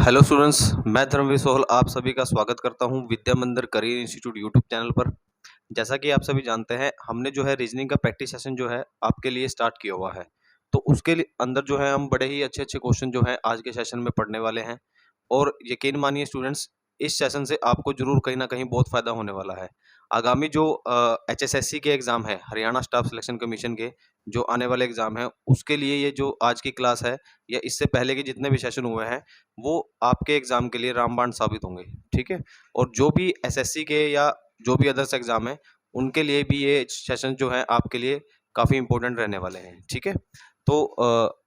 Hello students, मैं धर्मवीर सोहल आप सभी का स्वागत करता हूं विद्या मंदिर करियर इंस्टीट्यूट यूट्यूब चैनल पर। जैसा कि आप सभी जानते हैं, हमने जो है रीजनिंग का प्रैक्टिस सेशन जो है आपके लिए स्टार्ट किया हुआ है। तो उसके लिए अंदर जो है हम बड़े ही अच्छे अच्छे क्वेश्चन जो है आज के सेशन में पढ़ने वाले हैं। और यकीन मानिए स्टूडेंट्स, इस सेशन से आपको जरूर कहीं ना कहीं बहुत फायदा होने वाला है। आगामी जो HSSC के एग्जाम है, हरियाणा स्टाफ सिलेक्शन कमीशन के जो आने वाले एग्जाम है, उसके लिए ये जो आज की क्लास है या इससे पहले के जितने भी सेशन हुए हैं वो आपके एग्जाम के लिए रामबाण साबित होंगे। ठीक है। और जो भी एसएससी के या जो भी अदर्स एग्जाम है उनके लिए भी ये सेशन जो है आपके लिए काफ़ी इंपॉर्टेंट रहने वाले हैं। ठीक है। तो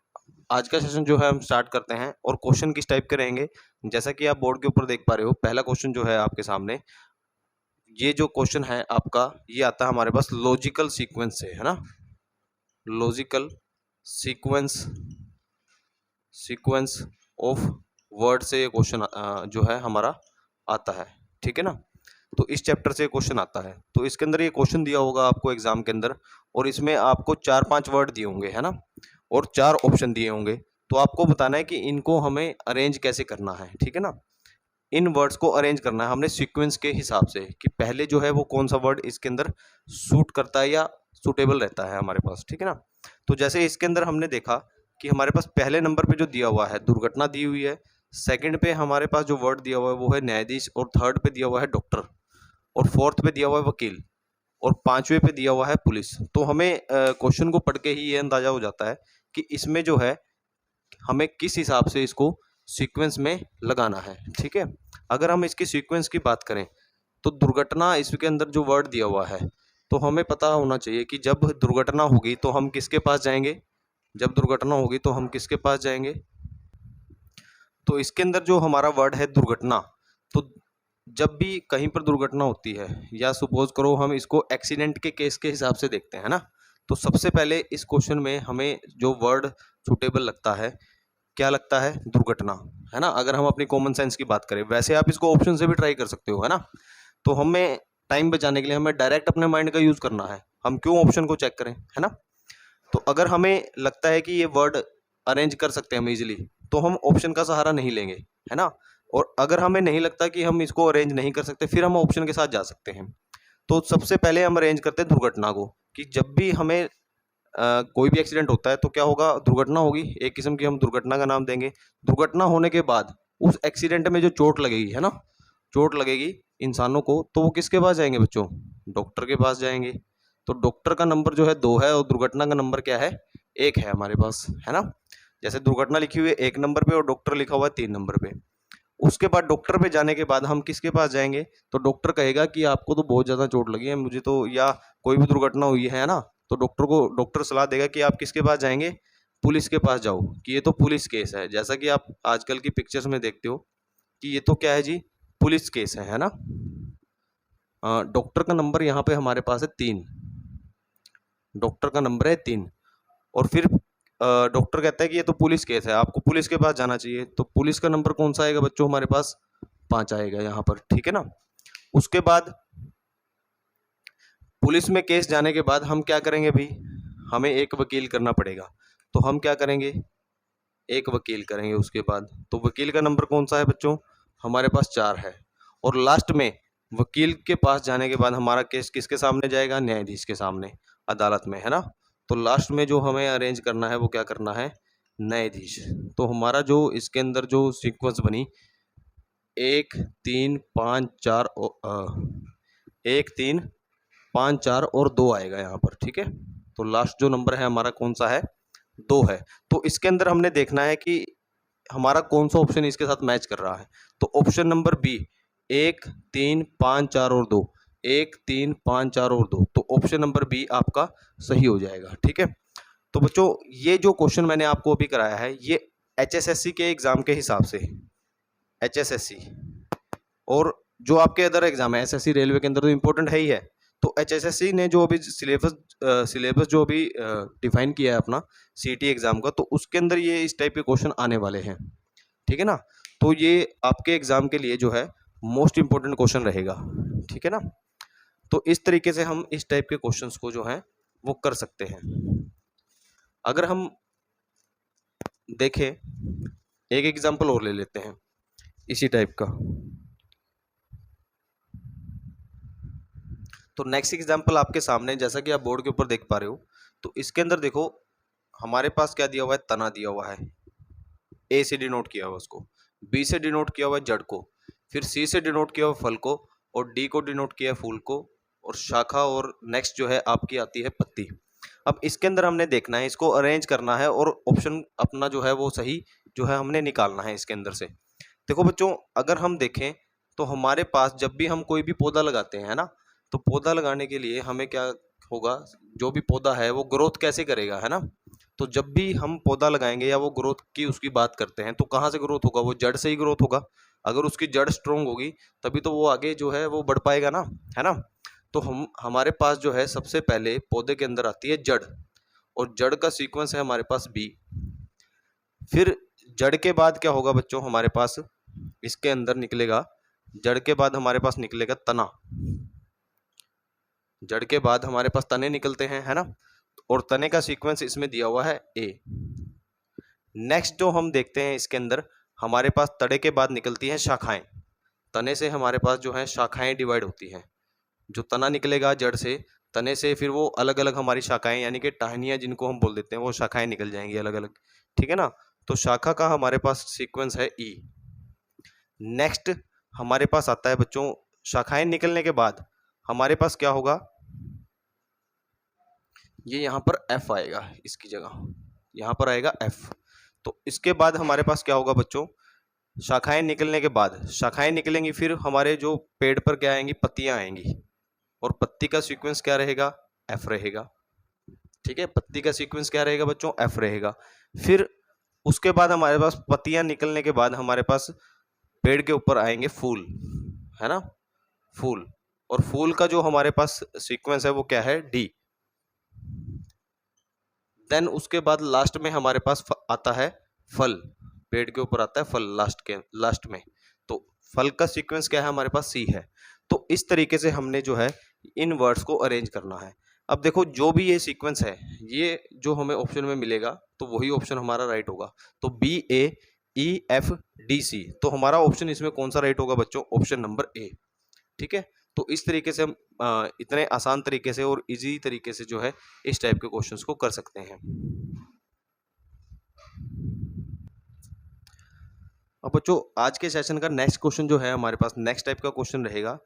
आज का सेशन जो है हम स्टार्ट करते हैं और क्वेश्चन किस टाइप के रहेंगे, जैसा कि आप बोर्ड के ऊपर देख पा रहे हो। पहला क्वेश्चन जो है आपके सामने, ये जो क्वेश्चन है आपका, ये आता है हमारे पास लॉजिकल सीक्वेंस से, है ना। Logical sequence sequence of word से ये क्वेश्चन जो है हमारा आता है। ठीक है ना। तो इस चैप्टर से क्वेश्चन आता है। तो इसके अंदर ये क्वेश्चन दिया होगा आपको एग्जाम के अंदर, और इसमें आपको 4-5 वर्ड दिए होंगे, है ना, और 4 ऑप्शन दिए होंगे। तो आपको बताना है कि इनको हमें अरेंज कैसे करना है। ठीक है ना। इन वर्ड्स को अरेंज करना है हमने सीक्वेंस के हिसाब से कि पहले जो है वो कौन सा वर्ड इसके अंदर सूट करता है या सूटेबल रहता है हमारे पास। ठीक है ना। तो जैसे इसके अंदर हमने देखा कि हमारे पास पहले नंबर पे जो दिया हुआ है दुर्घटना दी हुई है, सेकंड पे हमारे पास जो वर्ड दिया हुआ है वो है न्यायाधीश, और थर्ड पे दिया हुआ है डॉक्टर, और फोर्थ पे दिया हुआ है वकील, और पांचवे पे दिया हुआ है पुलिस। तो हमें क्वेश्चन को पढ़ के ही ये अंदाजा हो जाता है कि इसमें जो है हमें किस हिसाब से इसको सीक्वेंस में लगाना है। ठीक है। अगर हम इसकी सीक्वेंस की बात करें तो दुर्घटना इसके अंदर जो वर्ड दिया हुआ है, तो हमें पता होना चाहिए कि जब दुर्घटना होगी तो हम किसके पास जाएंगे। जब दुर्घटना होगी तो हम किसके पास जाएंगे। तो इसके अंदर जो हमारा वर्ड है दुर्घटना, तो जब भी कहीं पर दुर्घटना होती है, या सपोज करो हम इसको एक्सीडेंट के केस के हिसाब से देखते हैं ना, तो सबसे पहले इस क्वेश्चन में हमें जो वर्ड सुटेबल लगता है, क्या लगता है, दुर्घटना, है ना। अगर हम अपनी कॉमन सेंस की बात करें, वैसे आप इसको ऑप्शन से भी ट्राई कर सकते हो, है ना। तो हमें टाइम बचाने के लिए हमें डायरेक्ट अपने माइंड का यूज करना है। हम क्यों ऑप्शन को चेक करें, है ना। तो अगर हमें लगता है कि ये वर्ड अरेंज कर सकते हैं हम इजीली, तो हम ऑप्शन का सहारा नहीं लेंगे, है ना। और अगर हमें नहीं लगता कि हम इसको अरेंज नहीं कर सकते, फिर हम ऑप्शन के साथ जा सकते हैं। तो सबसे पहले हम अरेंज करते हैं दुर्घटना को, कि जब भी हमें कोई भी एक्सीडेंट होता है तो क्या होगा, दुर्घटना होगी, एक किस्म की हम दुर्घटना का नाम देंगे। दुर्घटना होने के बाद उस एक्सीडेंट में जो चोट लगेगी, है ना, चोट लगेगी इंसानों को, तो वो किसके पास जाएंगे बच्चों, डॉक्टर के पास जाएंगे। तो डॉक्टर का नंबर जो है 2 है, और दुर्घटना का नंबर क्या है, 1 है हमारे पास, है ना। जैसे दुर्घटना लिखी हुई है 1 नंबर पे और डॉक्टर लिखा हुआ है 3 नंबर पे। उसके बाद डॉक्टर पे जाने के बाद हम किसके पास जाएंगे, तो डॉक्टर कहेगा कि आपको तो बहुत ज़्यादा चोट लगी है, मुझे तो, या कोई भी दुर्घटना हुई है ना, तो डॉक्टर सलाह देगा कि आप किसके पास जाएंगे, पुलिस के पास जाओ, कि ये तो पुलिस केस है। जैसा कि आप आजकल की पिक्चर्स में देखते हो कि ये तो क्या है जी, पुलिस केस है ना। डॉक्टर का नंबर यहाँ पे हमारे पास है 3, डॉक्टर का नंबर है 3। और फिर डॉक्टर कहता है कि ये तो पुलिस केस है, आपको पुलिस के पास जाना चाहिए। तो पुलिस का नंबर कौन सा आएगा बच्चों, हमारे पास 5 आएगा यहाँ पर। ठीक है ना। उसके बाद पुलिस में केस जाने के बाद हम क्या करेंगे भाई, हमें एक वकील करना पड़ेगा। तो हम क्या करेंगे, एक वकील करेंगे उसके बाद। तो वकील का नंबर कौन सा है बच्चों, हमारे पास 4 है। और लास्ट में वकील के पास जाने के बाद हमारा केस किसके सामने जाएगा, न्यायाधीश के सामने, अदालत में, है ना। तो लास्ट में जो हमें अरेंज करना है वो क्या करना है, न्यायाधीश। तो हमारा जो इसके अंदर जो सीक्वेंस बनी, 1 3 5 4 1 3 5 4 और 2 आएगा यहाँ पर। ठीक है। तो लास्ट जो नंबर है हमारा कौन सा है, 2 है। तो इसके अंदर हमने देखना है कि हमारा कौन सा ऑप्शन इसके साथ मैच कर रहा है। तो ऑप्शन नंबर बी, 1 3 5 4 और 2, 1 3 5 4 और 2, तो ऑप्शन नंबर बी आपका सही हो जाएगा। ठीक है। तो बच्चों, ये जो क्वेश्चन मैंने आपको अभी कराया है, ये HSSC के एग्जाम के हिसाब से, HSSC और जो आपके अदर एग्जाम है SSC रेलवे के अंदर तो इम्पोर्टेंट है ही है। तो HSSC ने जो अभी सिलेबस जो अभी डिफाइन किया है अपना CT एग्जाम का, तो उसके अंदर ये इस टाइप के क्वेश्चन आने वाले हैं। ठीक है ना। तो ये आपके एग्जाम के लिए जो है मोस्ट इंपॉर्टेंट क्वेश्चन रहेगा। ठीक है ना। तो इस तरीके से हम इस टाइप के क्वेश्चंस को जो है वो कर सकते हैं। अगर हम देखें, एक एग्जाम्पल और ले लेते हैं इसी टाइप का। तो नेक्स्ट एग्जाम्पल आपके सामने, जैसा कि आप बोर्ड के ऊपर देख पा रहे हो, तो इसके अंदर देखो हमारे पास क्या दिया हुआ है, तना दिया हुआ है, ए से डिनोट किया हुआ उसको, बी से डिनोट किया हुआ है जड़ को, फिर सी से डिनोट किया हुआ फल को, और डी को डिनोट किया है फूल को, और शाखा, और नेक्स्ट जो है आपकी आती है पत्ती। अब इसके अंदर हमने देखना है, इसको अरेंज करना है और ऑप्शन अपना जो है वो सही जो है हमने निकालना है इसके अंदर से। देखो बच्चों, अगर हम देखें तो हमारे पास जब भी हम कोई भी पौधा लगाते हैं, है ना, तो पौधा लगाने के लिए हमें क्या होगा, जो भी पौधा है वो ग्रोथ कैसे करेगा, है ना। तो जब भी हम पौधा लगाएंगे या वो ग्रोथ की उसकी बात करते हैं, तो कहाँ से ग्रोथ होगा, वो जड़ से ही ग्रोथ होगा। अगर उसकी जड़ स्ट्रोंग होगी तभी तो वो आगे जो है वो बढ़ पाएगा ना, है ना। तो हमारे पास जो है सबसे पहले पौधे के अंदर आती है जड़, और जड़ का सीक्वेंस है हमारे पास बी। फिर जड़ के बाद क्या होगा बच्चों, हमारे पास इसके अंदर निकलेगा, जड़ के बाद हमारे पास निकलेगा तना, जड़ के बाद हमारे पास तने निकलते हैं, है ना, और तने का सीक्वेंस इसमें दिया हुआ है ए। नेक्स्ट जो हम देखते हैं इसके अंदर, हमारे पास तड़े के बाद निकलती हैं शाखाएं, तने से हमारे पास जो है शाखाएं डिवाइड होती हैं, जो तना निकलेगा जड़ से, तने से फिर वो अलग अलग हमारी शाखाएं यानी कि टहनियाँ जिनको हम बोल देते हैं, वो शाखाएं निकल जाएंगी अलग अलग, ठीक है ना। तो शाखा का हमारे पास सीक्वेंस है ई। नेक्स्ट हमारे पास आता है बच्चों, शाखाएं निकलने के बाद हमारे पास क्या होगा, ये यहाँ पर एफ आएगा, इसकी जगह यहाँ पर आएगा एफ। तो इसके बाद हमारे पास क्या होगा बच्चों, शाखाएं निकलने के बाद, शाखाएं निकलेंगी फिर हमारे जो पेड़ पर क्या आएंगी, पत्तियां आएंगी, और पत्ती का सीक्वेंस क्या रहेगा, एफ रहेगा, ठीक है। पत्ती का सीक्वेंस क्या रहेगा बच्चों, एफ रहेगा। फिर उसके बाद हमारे पास पत्तियां निकलने के बाद हमारे पास पेड़ के ऊपर आएंगे फूल, है ना, फूल, और फूल का जो हमारे पास सीक्वेंस है वो क्या है, डी। देन उसके बाद लास्ट में हमारे पास आता है फल, पेड़ के ऊपर आता है फल लास्ट में, तो फल का सीक्वेंस क्या है हमारे पास, सी है। तो इस तरीके से हमने जो है इन वर्ड्स को अरेंज करना है। अब देखो जो भी ये सीक्वेंस है, ये जो हमें ऑप्शन में मिलेगा तो वही ऑप्शन हमारा राइट होगा। तो बी ए ई एफ डी सी, तो हमारा ऑप्शन इसमें कौन सा राइट होगा बच्चों, ऑप्शन नंबर ए, ठीक है। तो इस तरीके से हम इतने आसान तरीके से और इजी तरीके से जो है इस टाइप के क्वेश्चंस को कर सकते हैं। अब बच्चों आज के सेशन का नेक्स्ट क्वेश्चन जो है हमारे पास नेक्स्ट टाइप का क्वेश्चन रहेगा।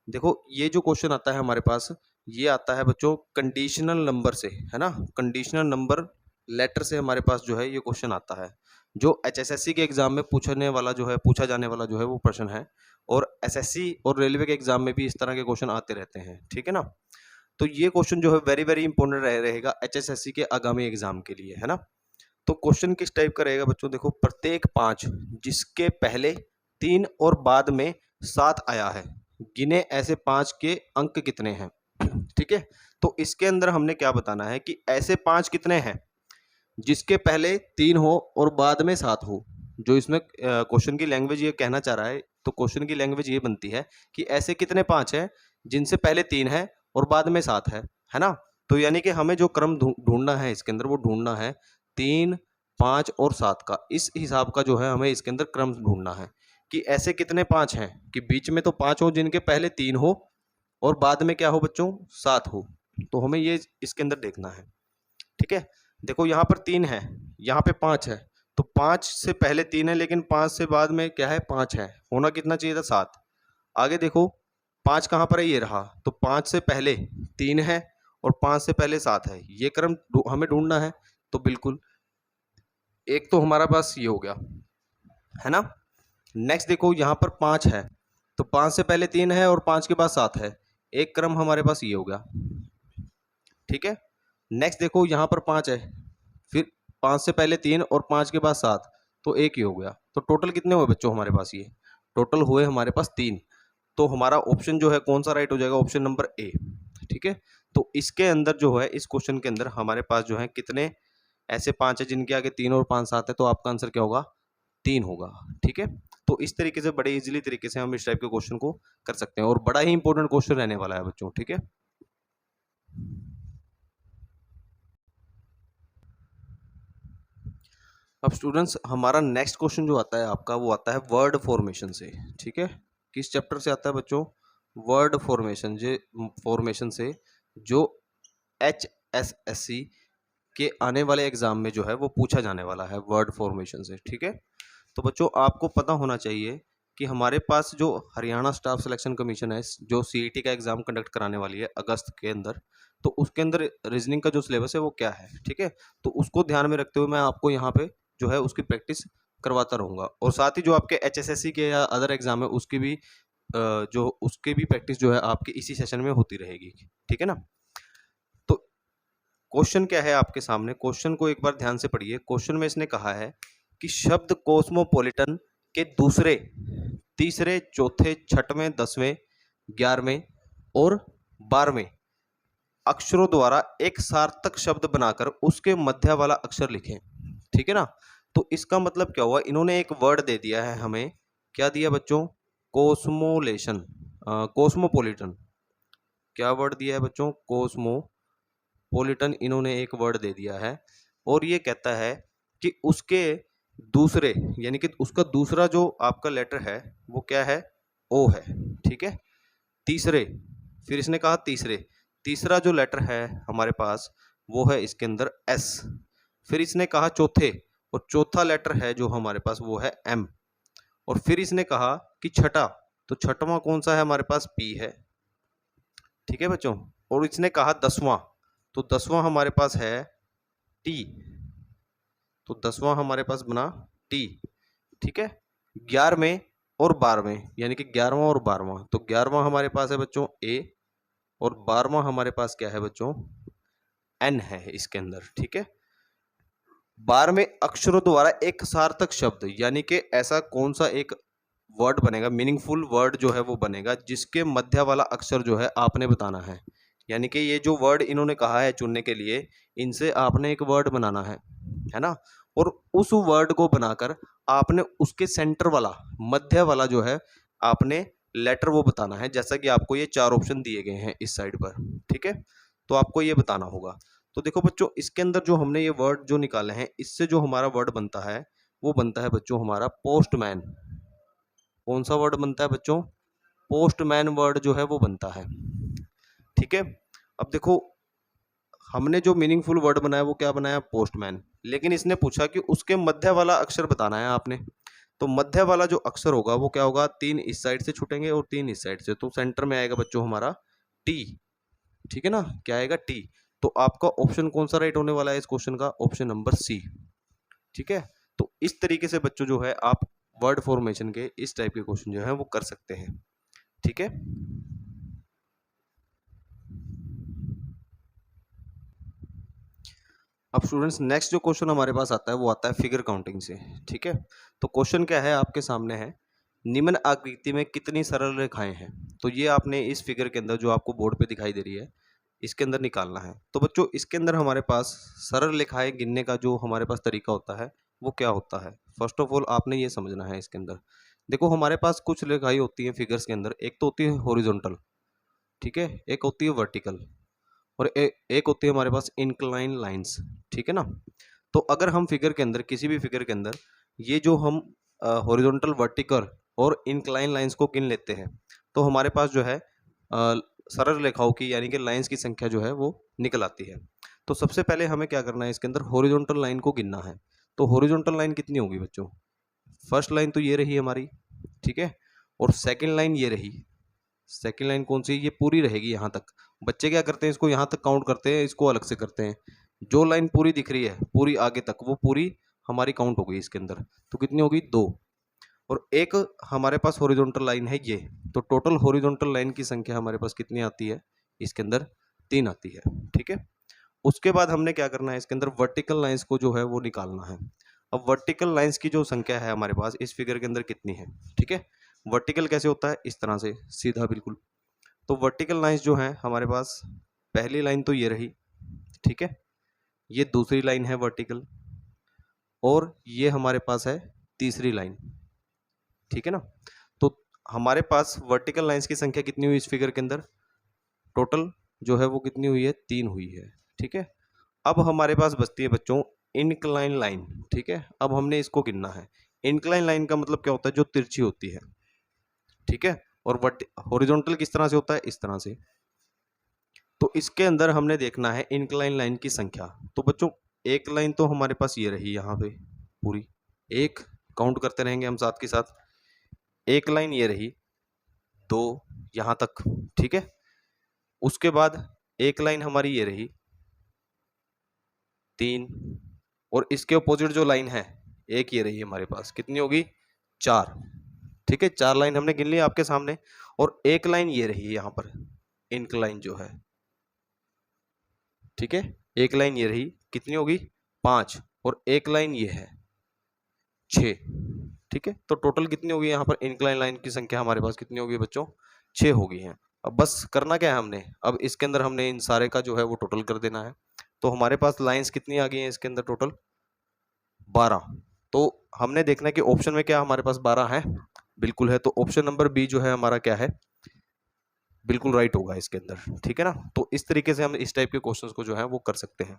देखो ये जो क्वेश्चन आता है हमारे पास, ये आता है बच्चों कंडीशनल नंबर से, है ना, कंडीशनल नंबर लेटर से हमारे पास जो है ये क्वेश्चन आता है, जो एचएसएससी के एग्जाम में पूछा जाने वाला जो है वो प्रश्न है, और एसएससी और रेलवे के एग्जाम में भी इस तरह के क्वेश्चन आते रहते हैं, ठीक है ना। तो ये क्वेश्चन जो है वेरी वेरी इंपॉर्टेंट रहेगा एचएसएससी के आगामी एग्जाम के लिए, है ना। तो क्वेश्चन किस टाइप का रहेगा बच्चों, देखो प्रत्येक 5 जिसके पहले 3 और बाद में 7 आया है, गिने ऐसे 5 के अंक कितने हैं, ठीक है। तो इसके अंदर हमने क्या बताना है कि ऐसे 5 कितने हैं जिसके पहले 3 हो और बाद में 7 हो। जो इसमें क्वेश्चन की लैंग्वेज ये कहना चाह रहा है, तो क्वेश्चन की लैंग्वेज ये बनती है कि ऐसे कितने 5 हैं जिनसे पहले 3 है और बाद में 7 है ना। तो यानी कि हमें जो क्रम ढूंढना है इसके अंदर, वो ढूंढना है 3, 5 और 7 का। इस हिसाब का जो है हमें इसके अंदर क्रम ढूंढना है कि ऐसे कितने 5 हैं कि बीच में तो 5 हो जिनके पहले 3 हो और बाद में क्या हो बच्चों, 7 हो। तो हमें ये इसके अंदर देखना है, ठीक है। देखो यहाँ पर 3 है, यहाँ पे 5 है, तो 5 से पहले 3 है लेकिन 5 से बाद में क्या है, 5 है, होना कितना चाहिए था, 7। आगे देखो 5 कहाँ पर है, ये रहा, तो 5 से पहले 3 है और 5 से पहले 7 है, ये क्रम हमें ढूंढना है। तो बिल्कुल एक तो हमारा पास ये हो गया, है ना। नेक्स्ट देखो यहाँ पर 5 है, तो 5 से पहले 3 है और 5 के बाद 7 है, एक क्रम हमारे पास ये हो गया, ठीक है। नेक्स्ट देखो यहाँ पर 5 है, फिर 5 से पहले 3 और 5 के बाद 7, तो एक ही हो गया। तो टोटल कितने हुए बच्चों हमारे पास, ये टोटल हुए हमारे पास 3। तो हमारा ऑप्शन जो है कौन सा राइट हो जाएगा, ऑप्शन नंबर ए, ठीक है। तो इसके अंदर जो है इस क्वेश्चन के अंदर हमारे पास जो है कितने ऐसे 5 है जिनके आगे 3 और 5 7 है, तो आपका आंसर क्या होगा, 3 होगा, ठीक है। तो इस तरीके से बड़े इजीली तरीके से हम इस टाइप के क्वेश्चन को कर सकते हैं और बड़ा ही इंपॉर्टेंट क्वेश्चन रहने वाला है बच्चों, ठीक है। अब स्टूडेंट्स हमारा नेक्स्ट क्वेश्चन जो आता है आपका, वो आता है वर्ड फॉर्मेशन से। ठीक है, किस चैप्टर से आता है बच्चों? वर्ड फॉर्मेशन से, जो HSSC के आने वाले एग्जाम में जो है वो पूछा जाने वाला है, वर्ड फॉर्मेशन से। ठीक है, तो बच्चों आपको पता होना चाहिए कि हमारे पास जो हरियाणा स्टाफ सिलेक्शन कमीशन है, जो CET का एग्जाम कंडक्ट कराने वाली है अगस्त के अंदर, तो उसके अंदर रीजनिंग का जो सिलेबस है वो क्या है। ठीक है, तो उसको ध्यान में रखते हुए मैं आपको यहाँ पे जो है उसकी प्रैक्टिस करवाता रहूँगा, और साथ ही जो आपके HSSC के या अदर एग्जाम है उसकी भी उसकी भी प्रैक्टिस जो है आपके इसी सेशन में होती रहेगी। ठीक है ना। तो क्वेश्चन क्या है आपके सामने, क्वेश्चन को एक बार ध्यान से पढ़िए। क्वेश्चन में इसने कहा है कि शब्द कॉस्मोपॉलिटन के दूसरे, तीसरे, चौथे, छठवें, 10वें, 11वें और 12वें अक्षरों द्वारा एक सार्थक शब्द बनाकर उसके मध्य वाला अक्षर लिखें। ठीक है ना। तो इसका मतलब क्या हुआ, इन्होंने एक वर्ड दे दिया है हमें। क्या दिया बच्चों? कॉस्मोपॉलिटन। क्या वर्ड दिया है बच्चों? कॉस्मोपॉलिटन इन्होंने एक वर्ड दे दिया है, और ये कहता है कि उसके दूसरे, यानी कि उसका दूसरा जो आपका लेटर है वो क्या है? ओ है। ठीक है, तीसरे, फिर इसने कहा तीसरा जो लेटर है हमारे पास वो है इसके अंदर एस। फिर इसने कहा चौथे, और चौथा लेटर है जो हमारे पास वो है एम। और फिर इसने कहा कि छठा, तो छठवां कौन सा है हमारे पास? पी है। ठीक है बच्चों। और इसने कहा 10वां, तो 10वां हमारे पास है टी, तो 10वां हमारे पास बना टी। ठीक है, 11वें और 12वें, यानी कि 11वां और 12वां, तो 11वां हमारे पास है बच्चों ए, और 12वां हमारे पास क्या है बच्चों? एन है इसके अंदर। ठीक है, 12वें अक्षरों द्वारा एक सार्थक शब्द, यानी कि ऐसा कौन सा एक वर्ड बनेगा, मीनिंगफुल वर्ड जो है वो बनेगा, जिसके मध्य वाला अक्षर जो है आपने बताना है। यानी कि ये जो वर्ड इन्होंने कहा है चुनने के लिए, इनसे आपने एक वर्ड बनाना है ना। और उस वर्ड को बनाकर आपने उसके सेंटर वाला, मध्य वाला जो है आपने लेटर वो बताना है, जैसा कि आपको ये 4 ऑप्शन दिए गए हैं इस साइड पर। ठीक है, तो आपको ये बताना होगा। तो देखो बच्चों, इसके अंदर जो हमने ये वर्ड जो निकाले हैं, इससे जो हमारा वर्ड बनता है वो बनता है बच्चों हमारा पोस्टमैन। कौन सा वर्ड बनता है बच्चों? पोस्टमैन वर्ड जो है वो बनता है। ठीक है, अब देखो हमने जो मीनिंगफुल वर्ड बनाया वो क्या बनाया? पोस्टमैन। लेकिन इसने पूछा कि उसके मध्य वाला अक्षर बताना है आपने। तो मध्य वाला जो अक्षर होगा वो क्या होगा? 3 इस साइड से छूटेंगे और 3 इस साइड से, तो सेंटर में आएगा बच्चों हमारा टी। ठीक है ना, क्या आएगा? टी। तो आपका ऑप्शन कौन सा राइट होने वाला है इस क्वेश्चन का? Option number C. ठीक है, तो इस तरीके से बच्चों जो है आप वर्ड फॉर्मेशन के इस टाइप के क्वेश्चन जो है वो कर सकते हैं। ठीक है, अब स्टूडेंट्स नेक्स्ट जो क्वेश्चन हमारे पास आता है वो आता है फिगर काउंटिंग से। ठीक है, तो क्वेश्चन क्या है आपके सामने है, निम्न आकृति में कितनी सरल रेखाएं हैं? तो ये आपने इस फिगर के अंदर जो आपको बोर्ड पे दिखाई दे रही है इसके अंदर निकालना है। तो बच्चों इसके अंदर हमारे पास सरल रेखाएं गिनने का जो हमारे पास तरीका होता है वो क्या होता है? फर्स्ट ऑफ ऑल आपने ये समझना है। इसके अंदर देखो हमारे पास कुछ रेखाएं होती हैं फिगर्स के अंदर, एक तो होती है हॉरिजॉन्टल, ठीक है, एक होती है वर्टिकल, और एक होती है हमारे पास इंक्लाइन लाइंस। ठीक है ना। तो अगर हम फिगर के अंदर, किसी भी फिगर के अंदर ये जो हम हॉरिजॉन्टल, वर्टिकल और इंक्लाइन लाइंस को गिन लेते हैं, तो हमारे पास जो है सरल रेखाओं की, यानी कि लाइंस की संख्या जो है वो निकल आती है। तो सबसे पहले हमें क्या करना है, इसके अंदर हॉरिजॉन्टल लाइन को गिनना है। तो हॉरिजॉन्टल लाइन कितनी होगी बच्चों? फर्स्ट लाइन तो ये रही हमारी, ठीक है, और सेकंड लाइन ये रही। सेकंड लाइन कौन सी? ये पूरी रहेगी यहाँ तक। बच्चे क्या करते हैं, इसको यहाँ तक काउंट करते हैं, इसको अलग से करते हैं। जो लाइन पूरी दिख रही है पूरी आगे तक, वो पूरी हमारी काउंट हो गई इसके अंदर। तो कितनी होगी? 2। और एक हमारे पास हॉरिजॉन्टल लाइन है ये, तो टोटल हॉरिजॉन्टल लाइन की संख्या हमारे पास कितनी आती है इसके अंदर? 3 आती है। ठीक है, उसके बाद हमने क्या करना है, इसके अंदर वर्टिकल लाइंस को जो है वो निकालना है। अब वर्टिकल लाइंस की जो संख्या है हमारे पास इस फिगर के अंदर कितनी है? ठीक है, वर्टिकल कैसे होता है? इस तरह से सीधा बिल्कुल। तो वर्टिकल लाइंस जो है हमारे पास, पहली लाइन तो ये रही, ठीक है, ये दूसरी लाइन है वर्टिकल, और ये हमारे पास है तीसरी लाइन। ठीक है ना। तो हमारे पास वर्टिकल लाइंस की संख्या कितनी हुई इस फिगर के अंदर? टोटल जो है वो कितनी हुई है? 3 हुई है। ठीक है, अब हमारे पास बचती है बच्चों इंक्लाइन लाइन, ठीक है। अब हमने इसको गिनना है। इंक्लाइन लाइन का मतलब क्या होता है, जो तिरछी होती है, ठीक है। और हॉरिजॉन्टल किस तरह से होता है, इस तरह से। तो इसके अंदर हमने देखना है इंक्लाइन लाइन की संख्या। तो बच्चों एक लाइन तो हमारे पास ये रही यहाँ पे पूरी, एक काउंट करते रहेंगे हम साथ के साथ। एक लाइन ये रही, दो यहाँ तक, ठीक है। उसके बाद एक लाइन हमारी ये रही, तीन, और इसके अपोजिट जो लाइन है एक ये रही हमारे पास, कितनी होगी, चार, ठीक है। चार लाइन हमने गिन ली आपके सामने। और एक लाइन ये रही यहाँ पर, इंक्लाइन जो है, ठीक है। एक लाइन ये रही, कितनी होगी, पांच, और एक लाइन ये है, छः, ठीक है। तो टोटल कितनी होगी यहाँ पर इंक्लाइन लाइन की संख्या हमारे पास कितनी होगी बच्चों, छः होगी हैं। अब बस करना क्या है हमने, अब इसके अंदर हमने इन सारे का जो है वो टोटल कर देना है। तो हमारे पास लाइंस कितनी आ गई हैं इसके अंदर, टोटल 12। तो हमने देखना है कि ऑप्शन में क्या हमारे पास 12 है, बिल्कुल है। तो ऑप्शन नंबर बी जो है हमारा क्या है, बिल्कुल राइट होगा इसके अंदर, ठीक है ना। तो इस तरीके से हम इस टाइप के क्वेश्चंस को जो है वो कर सकते हैं।